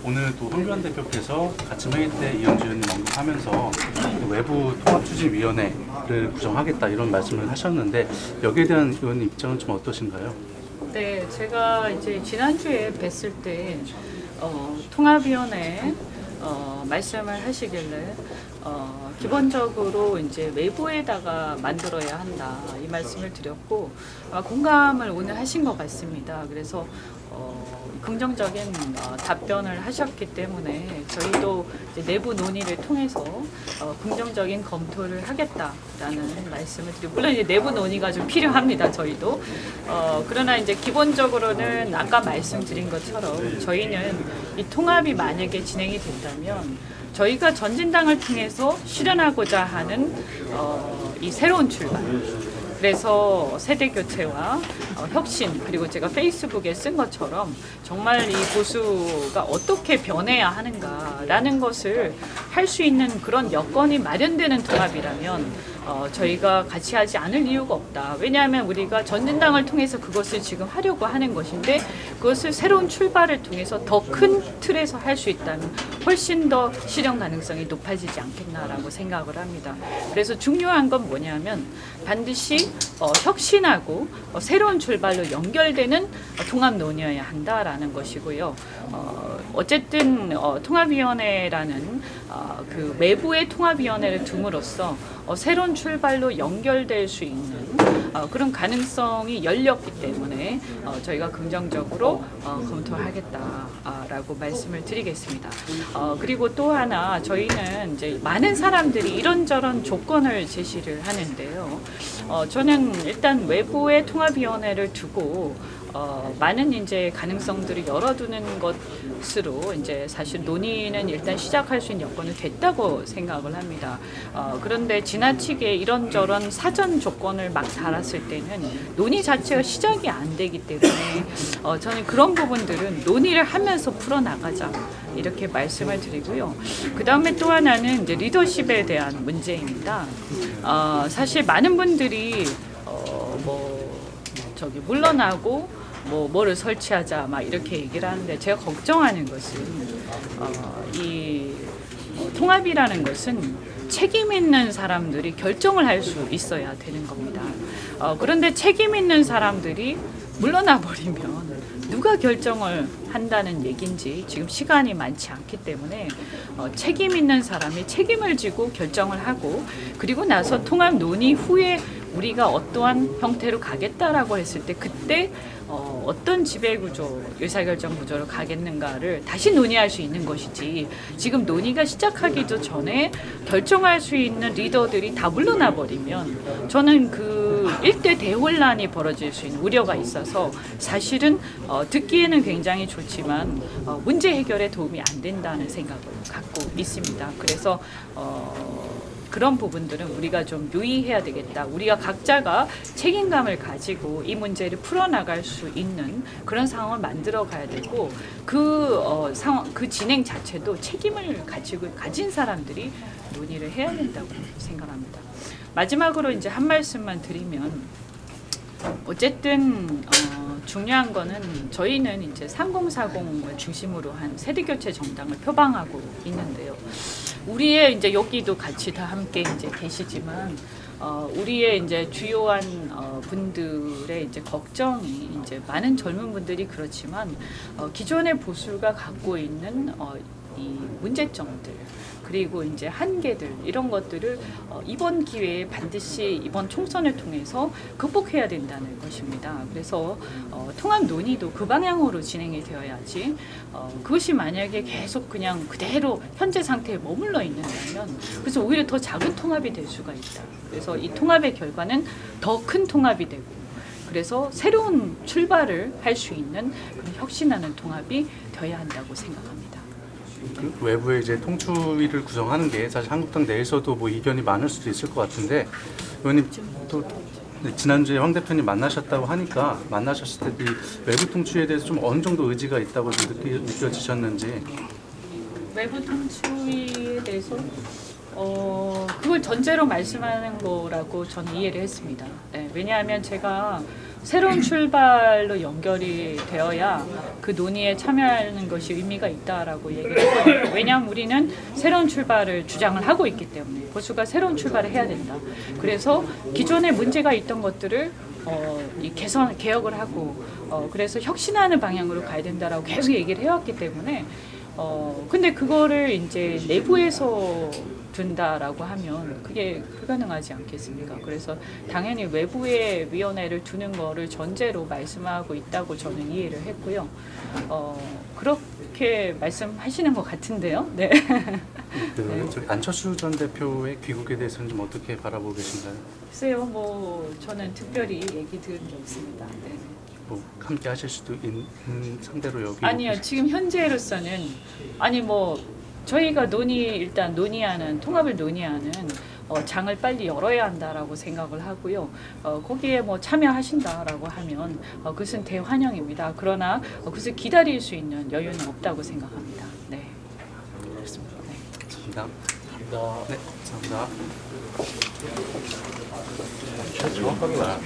오늘도 황교안 대표께서 같은 회의 때 이현주 의원님 언급하면서 외부 통합추진위원회를 구성하겠다 이런 말씀을 하셨는데 여기에 대한 의원님 입장은 좀 어떠신가요? 네, 제가 이제 지난주에 뵀을 때 통합위원회 말씀을 하시길래 기본적으로 이제 외부에다가 만들어야 한다 이 말씀을 드렸고 공감을 오늘 하신 것 같습니다. 그래서 긍정적인 답변을 하셨기 때문에 저희도 이제 내부 논의를 통해서 긍정적인 검토를 하겠다라는 말씀을 드리고 물론 이제 내부 논의가 좀 필요합니다. 저희도 그러나 이제 기본적으로는 아까 말씀드린 것처럼 저희는 이 통합이 만약에 진행이 된다면 저희가 전진당을 통해서 실현하고자 하는 이 새로운 출발. 그래서 세대 교체와 혁신 그리고 제가 페이스북에 쓴 것처럼 정말 이 보수가 어떻게 변해야 하는가라는 것을 할 수 있는 그런 여건이 마련되는 통합이라면 저희가 같이 하지 않을 이유가 없다. 왜냐하면 우리가 전진당을 통해서 그것을 지금 하려고 하는 것인데 그것을 새로운 출발을 통해서 더 큰 틀에서 할 수 있다면 훨씬 더 실현 가능성이 높아지지 않겠나라고 생각을 합니다. 그래서 중요한 건 뭐냐면 반드시 혁신하고 새로운 출발로 연결되는 통합 논의여야 한다라는 것이고요. 어쨌든 통합위원회라는 그 외부의 통합위원회를 둠으로써 새로운 출발로 연결될 수 있는 그런 가능성이 열렸기 때문에 저희가 긍정적으로 검토하겠다라고 말씀을 드리겠습니다. 그리고 또 하나 저희는 이제 많은 사람들이 이런저런 조건을 제시를 하는데요. 저는 일단 외부의 통합위원회를 두고 많은 이제 가능성들을 열어두는 것으로 이제 사실 논의는 일단 시작할 수 있는 여건이 됐다고 생각을 합니다. 그런데 지나치게 이런저런 사전 조건을 막 달았을 때는 논의 자체가 시작이 안 되기 때문에 저는 그런 부분들은 논의를 하면서 풀어나가자 이렇게 말씀을 드리고요. 그 다음에 또 하나는 이제 리더십에 대한 문제입니다. 사실 많은 분들이 물러나고 뭐를 설치하자 막 이렇게 얘기를 하는데 제가 걱정하는 것은 이 통합이라는 것은 책임 있는 사람들이 결정을 할 수 있어야 되는 겁니다. 그런데 책임 있는 사람들이 물러나 버리면 누가 결정을 한다는 얘기인지 지금 시간이 많지 않기 때문에 책임 있는 사람이 책임을 지고 결정을 하고 그리고 나서 통합 논의 후에 우리가 어떠한 형태로 가겠다라고 했을 때 그때 어떤 지배구조, 의사결정 구조로 가겠는가를 다시 논의할 수 있는 것이지 지금 논의가 시작하기도 전에 결정할 수 있는 리더들이 다 물러나 버리면 저는 그 일대 대혼란이 벌어질 수 있는 우려가 있어서 사실은 듣기에는 굉장히 좋지만 문제 해결에 도움이 안 된다는 생각을 갖고 있습니다. 그래서 그런 부분들은 우리가 좀 유의해야 되겠다. 우리가 각자가 책임감을 가지고 이 문제를 풀어나갈 수 있는 그런 상황을 만들어 가야 되고 그 진행 자체도 책임을 가진 사람들이 논의를 해야 된다고 생각합니다. 마지막으로 이제 한 말씀만 드리면 어쨌든 중요한 거는 저희는 이제 3040을 중심으로 한 세대교체 정당을 표방하고 있는데요. 우리의 이제 여기도 같이 다 함께 이제 계시지만 우리의 이제 주요한 분들의 이제 걱정이 이제 많은 젊은 분들이 그렇지만 기존의 보수가 갖고 있는 이 문제점들 그리고 이제 한계들 이런 것들을 이번 기회에 반드시 이번 총선을 통해서 극복해야 된다는 것입니다. 그래서 통합 논의도 그 방향으로 진행이 되어야지 그것이 만약에 계속 그냥 그대로 현재 상태에 머물러 있는다면 그래서 오히려 더 작은 통합이 될 수가 있다. 그래서 이 통합의 결과는 더 큰 통합이 되고 그래서 새로운 출발을 할 수 있는 그런 혁신하는 통합이 되어야 한다고 생각합니다. 그 외부에 이제 통추위를 구성하는 게 사실 한국당 내에서도 뭐 이견이 많을 수도 있을 것 같은데 의원님 또 지난주에 황 대표님 만나셨다고 하니까 만나셨을 때 이 외부 통추위에 대해서 좀 어느 정도 의지가 있다고 좀 느껴지셨는지. 외부 통추위에 대해서 그걸 전제로 말씀하는 거라고 저는 이해를 했습니다. 네, 왜냐하면 제가 새로운 출발로 연결이 되어야 그 논의에 참여하는 것이 의미가 있다라고 얘기를 했거든요. 왜냐하면 우리는 새로운 출발을 주장을 하고 있기 때문에 보수가 새로운 출발을 해야 된다. 그래서 기존에 문제가 있던 것들을 이 개혁을 하고 그래서 혁신하는 방향으로 가야 된다라고 계속 얘기를 해왔기 때문에 근데 그거를 이제 내부에서 둔다라고 하면 그게 불가능하지 않겠습니까? 그래서 당연히 외부의 위원회를 두는 거를 전제로 말씀하고 있다고 저는 이해를 했고요. 그렇게 말씀하시는 것 같은데요. 네. 저기 안철수 전 대표의 귀국에 대해서는 좀 어떻게 바라보고 계신가요? 글쎄요, 뭐 저는 특별히 얘기 들은 게 없습니다. 네. 뭐 함께 하실 수도 있는 상대로 여기 아니요, 지금 현재로서는 아니 뭐 저희가 일단 논의하는 통합을 논의하는 장을 빨리 열어야 한다라고 생각을 하고요. 거기에 뭐 참여하신다라고 하면 그것은 대환영입니다. 그러나 그것을 기다릴 수 있는 여유는 없다고 생각합니다. 네. 알겠습니다. 네. 감사합니다. 네, 감사합니다. 정확하게 말.